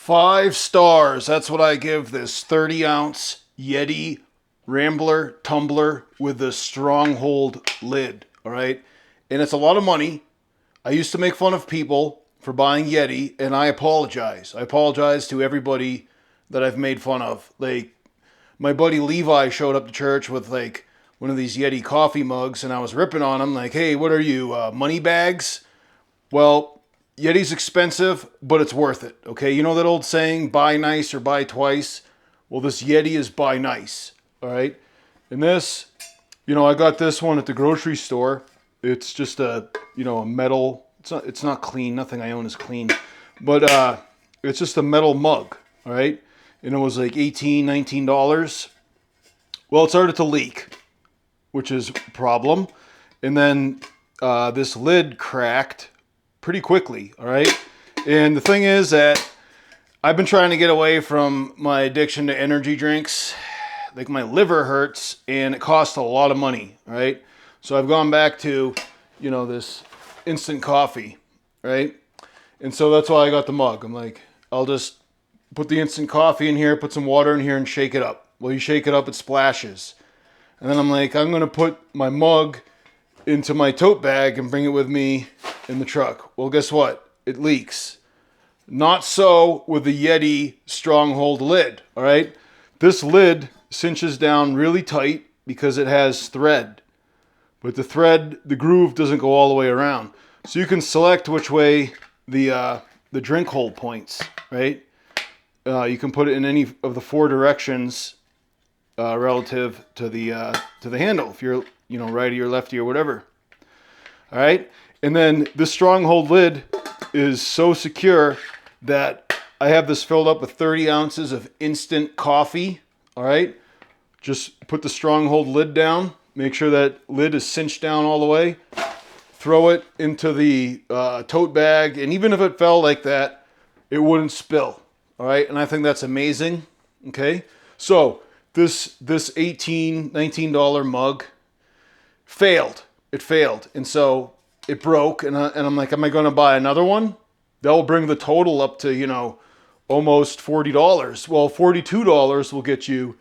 5 stars. That's what I give this 30-ounce Yeti Rambler tumbler with the Stronghold lid. All right. And it's a lot of money. I used to make fun of people for buying Yeti, and I apologize. I apologize to everybody that I've made fun of. Like, my buddy Levi showed up to church with like one of these Yeti coffee mugs, and I was ripping on him like, hey, what are you, money bags? Well, Yeti's expensive, but it's worth it, okay? You know that old saying, buy nice or buy twice? Well, this Yeti is buy nice, all right? And this, I got this one at the grocery store. It's just a metal, it's not clean. Nothing I own is clean. But it's just a metal mug, all right? And it was like $18, $19. Well, it started to leak, which is a problem. And then this lid cracked pretty quickly, all right? And the thing is that I've been trying to get away from my addiction to energy drinks. Like, my liver hurts, and it costs a lot of money, all right? So I've gone back to, this instant coffee, right? And so that's why I got the mug. I'm like, I'll just put the instant coffee in here, put some water in here, and shake it up. Well, you shake it up, it splashes. And then I'm like, I'm going to put my mug into my tote bag and bring it with me in the truck. Well, guess what? It leaks. Not so with the Yeti Stronghold lid, all right? This lid cinches down really tight because it has thread. But the groove doesn't go all the way around. So you can select which way the drink hole points, right? You can put it in any of the 4 directions relative to the handle, if you're righty or lefty or whatever. All right, and then this Stronghold lid is so secure that I have this filled up with 30 ounces of instant coffee. All right, just put the Stronghold lid down. Make sure that lid is cinched down all the way. Throw it into the tote bag, and even if it fell like that, it wouldn't spill. All right, and I think that's amazing. Okay, so this $18, $19 mug failed. It failed, and so it broke, and I'm like, am I going to buy another one? That'll bring the total up to, almost $40. Well, $42 will get you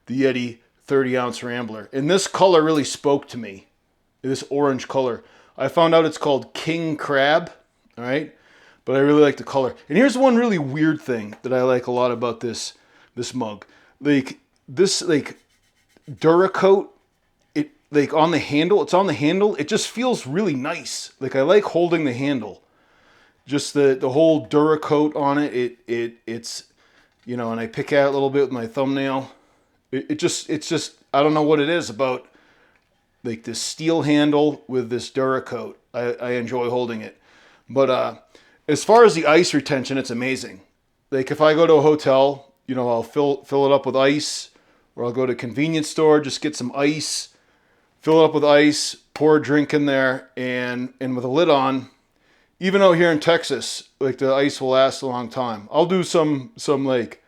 the Yeti 30-ounce Rambler. And this color really spoke to me, this orange color. I found out it's called King Crab, all right? But I really like the color. And here's one really weird thing that I like a lot about this mug. Like, this, duracoat, on the handle, it's on the handle. It just feels really nice. Like, I like holding the handle. Just the whole duracoat on it. It's and I pick at it a little bit with my thumbnail. It's just I don't know what it is about like this steel handle with this duracoat. I enjoy holding it. But as far as the ice retention, it's amazing. Like, if I go to a hotel, I'll fill it up with ice, or I'll go to a convenience store, just get some ice, fill it up with ice, pour a drink in there, and with a lid on. Even out here in Texas, like, the ice will last a long time. I'll do some like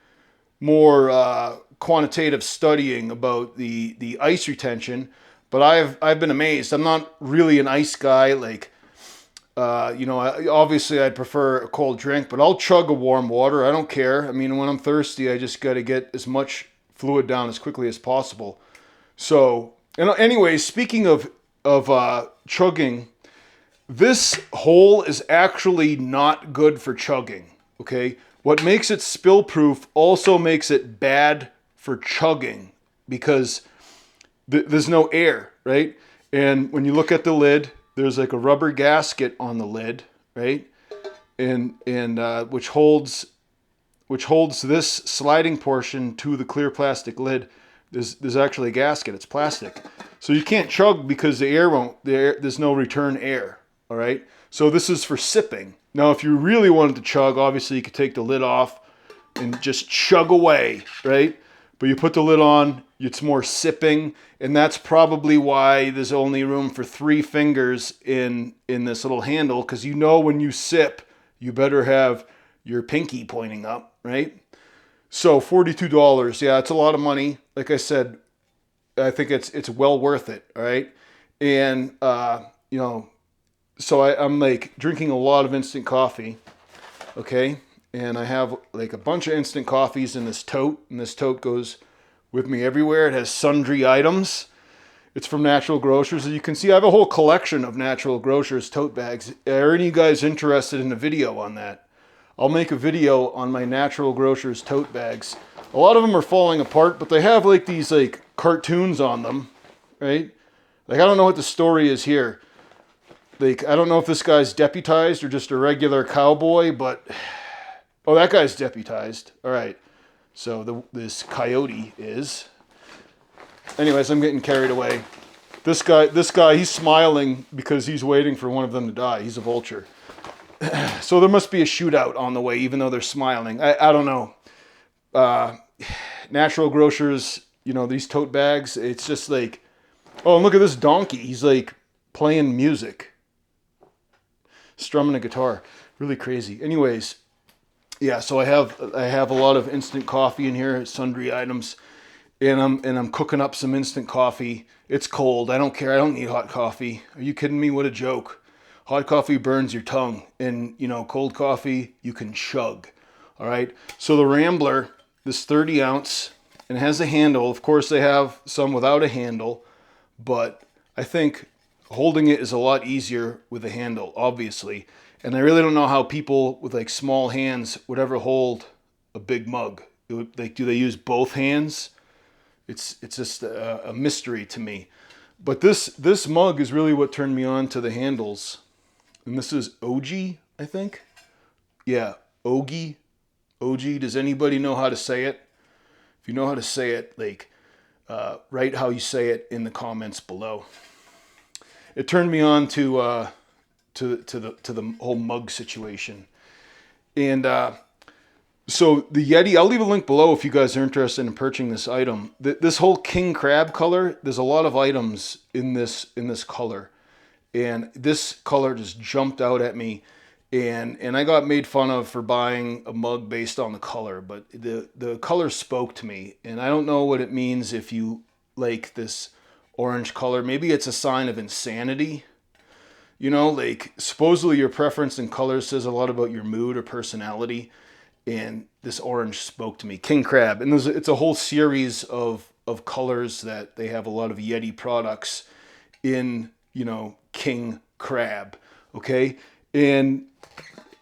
more quantitative studying about the ice retention, but I've been amazed. I'm not really an ice guy. Like, obviously I'd prefer a cold drink, but I'll chug a warm water. I don't care. I mean, when I'm thirsty, I just got to get as much fluid down as quickly as possible. So, anyways, speaking of chugging, this hole is actually not good for chugging, okay? What makes it spill proof also makes it bad for chugging because there's no air, right? And when you look at the lid, there's like a rubber gasket on the lid, right? And which holds this sliding portion to the clear plastic lid. There's actually a gasket. It's plastic. So you can't chug because there's no return air, all right? So this is for sipping. Now, if you really wanted to chug, obviously you could take the lid off and just chug away, right? But you put the lid on, it's more sipping, and that's probably why there's only room for 3 fingers in this little handle, because when you sip, you better have your pinky pointing up, right? So $42, yeah, it's a lot of money. Like I said, I think it's well worth it, all right? And, so I'm like drinking a lot of instant coffee, okay? and I have like a bunch of instant coffees in this tote, and this tote goes with me everywhere. It has sundry items. It's from Natural Grocers. As you can see, I have a whole collection of Natural Grocers tote bags. Are any of you guys interested in a video on that? I'll make a video on my Natural Grocers tote bags. A lot of them are falling apart, but they have like these like cartoons on them, right? Like, I don't know what the story is here. Like, I don't know if this guy's deputized or just a regular cowboy, but... Oh, that guy's deputized. All right. So this coyote is. Anyways, I'm getting carried away. This guy, he's smiling because he's waiting for one of them to die. He's a vulture. So there must be a shootout on the way, even though they're smiling. I don't know. Natural Grocers, you know, these tote bags, it's just like, oh, and look at this donkey. He's like playing music. Strumming a guitar. Really crazy. Anyways, yeah, so I have a lot of instant coffee in here, sundry items, and I'm cooking up some instant coffee. It's cold. I don't care. I don't need hot coffee. Are you kidding me? What a joke. Hot coffee burns your tongue, and you know, cold coffee you can chug. All right. So the Rambler, this 30 ounce, and it has a handle. Of course, they have some without a handle, but I think holding it is a lot easier with a handle, obviously. And I really don't know how people with like small hands would ever hold a big mug. Like, do they use both hands? It's just a mystery to me. But this mug is really what turned me on to the handles. And this is OG, I think. Yeah, Ogi. OG. Does anybody know how to say it? If you know how to say it, like, write how you say it in the comments below. It turned me on to the whole mug situation. And so the Yeti, I'll leave a link below if you guys are interested in purchasing this item. This whole king crab color, there's a lot of items in this color. And this color just jumped out at me. And I got made fun of for buying a mug based on the color. But the color spoke to me. And I don't know what it means if you like this orange color. Maybe it's a sign of insanity. You know, like, supposedly your preference in colors says a lot about your mood or personality. And this orange spoke to me. King Crab. And it's a whole series of colors that they have a lot of Yeti products in, you know, King Crab. Okay? And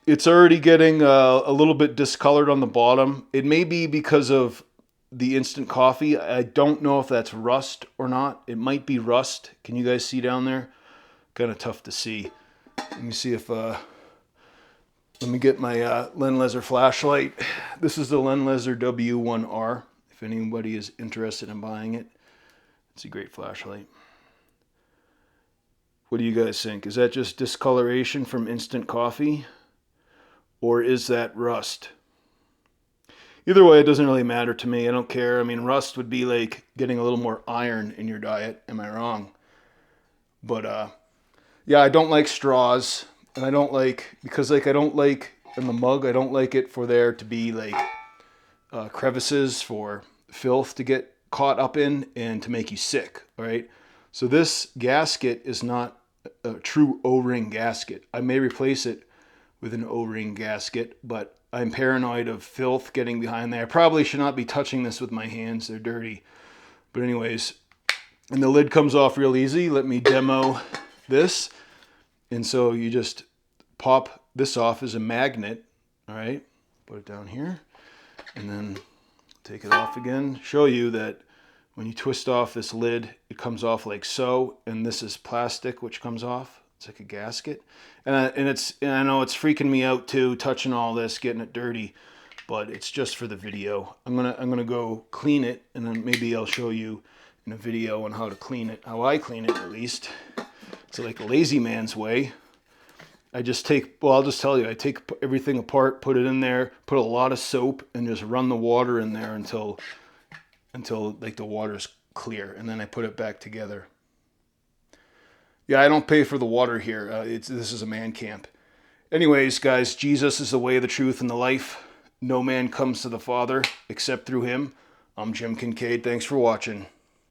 it's already getting a little bit discolored on the bottom. It may be because of the instant coffee. I don't know if that's rust or not. It might be rust. Can you guys see down there? Kind of tough to see. Let me see if, let me get my Lenleser flashlight. This is the Lenleser W1R, if anybody is interested in buying it. It's a great flashlight. What do you guys think? Is that just discoloration from instant coffee? Or is that rust? Either way, it doesn't really matter to me. I don't care. I mean, rust would be like getting a little more iron in your diet. Am I wrong? But, yeah, I don't like straws. And I don't like, because like I don't like, in the mug, I don't like it for there to be like crevices for filth to get caught up in and to make you sick, all right? So this gasket is not a true O-ring gasket. I may replace it with an O-ring gasket, but I'm paranoid of filth getting behind there. I probably should not be touching this with my hands. They're dirty. But anyways, and the lid comes off real easy. Let me demo this. And so you just pop this off as a magnet. All right. Put it down here. And then take it off again. Show you that when you twist off this lid, it comes off like so. And this is plastic, which comes off. It's like a gasket. And I know it's freaking me out too, touching all this, getting it dirty, but it's just for the video. I'm gonna go clean it, and then maybe I'll show you in a video on how to clean it, how I clean it at least. It's like a lazy man's way. I just take, well, I'll just tell you, I take everything apart, put it in there, put a lot of soap, and just run the water in there until like the water's clear, and then I put it back together. Yeah, I don't pay for the water here. This is a man camp. Anyways, guys, Jesus is the way, the truth, and the life. No man comes to the Father except through him. I'm Jim Kincaid. Thanks for watching.